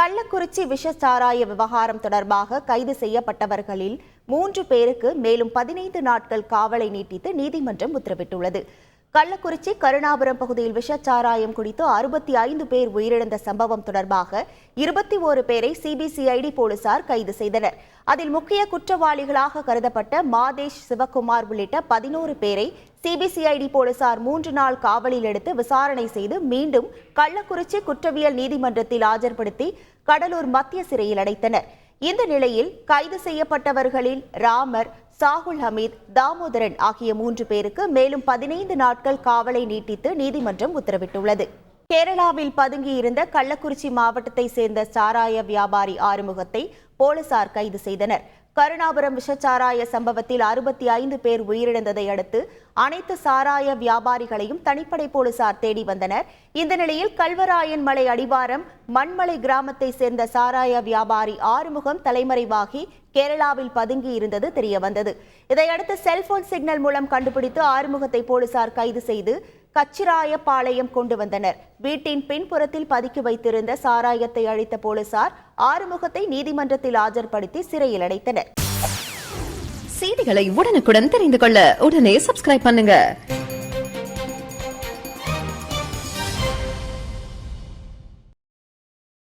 கள்ளக்குறிச்சி விஷச்சாராய விவகாரம் தொடர்பாக கைது செய்யப்பட்டவர்களில் 3 பேருக்கு மேலும் 15 நாட்கள் காவலை நீட்டித்து நீதிமன்றம் உத்தரவிட்டுள்ளது. கள்ளக்குறிச்சி கருணாபுரம் பகுதியில் விஷச்சாராயம் குடித்து 65 பேர் உயிரிழந்த சம்பவம் தொடர்பாக 21 பேரை சிபிசிஐடி போலீசார் கைது செய்தனர். அதில் முக்கிய குற்றவாளிகளாக கருதப்பட்ட மாதேஷ், சிவக்குமார் உள்ளிட்ட 11 பேரை சிபிசிஐடி போலீசார் 3 நாள் காவலில் எடுத்து விசாரணை செய்து மீண்டும் கள்ளக்குறிச்சி குற்றவியல் நீதிமன்றத்தில் ஆஜர்படுத்தி கடலூர் மத்திய சிறையில் அடைத்தனர். இந்த நிலையில் கைது செய்யப்பட்டவர்களில் ராமர், சாகுல் ஹமீத், தாமோதரன் ஆகிய 3 பேருக்கு மேலும் 15 நாட்கள் காவலை நீட்டித்து நீதிமன்றம் உத்தரவிட்டுள்ளது. கேரளாவில் பதுங்கியிருந்த கள்ளக்குறிச்சி மாவட்டத்தை சேர்ந்த சாராய வியாபாரி ஆறுமுகத்தை போலீசார் கைது செய்தனர். கருணாபுரம் விஷச்சாராய சம்பவத்தில் 65 பேர் உயிரிழந்ததை அடுத்து அனைத்து சாராய வியாபாரிகளையும் தனிப்படை போலீசார் தேடி வந்தனர். இந்த நிலையில் கல்வராயன் மலை அடிவாரம் மண்மலை கிராமத்தை சேர்ந்த சாராய வியாபாரி ஆறுமுகம் தலைமறைவாகி கேரளாவில் பதுங்கி இருந்தது தெரியவந்தது. இதையடுத்து செல்போன் சிக்னல் மூலம் கண்டுபிடித்து ஆறுமுகத்தை போலீசார் கைது செய்து கச்சிராயபாளையம் கொண்டு வந்தனர். வீட்டின் பின்புறத்தில் பதுக்கி வைத்திருந்த சாராயத்தை அழித்த போலீசார் ஆறுமுகத்தை நீதிமன்றத்தில் ஆஜர்படுத்தி சிறையில் அடைத்தனர். செய்திகளை உடனுக்குடன் தெரிந்து கொள்ள உடனே சப்ஸ்கிரைப் பண்ணுங்க.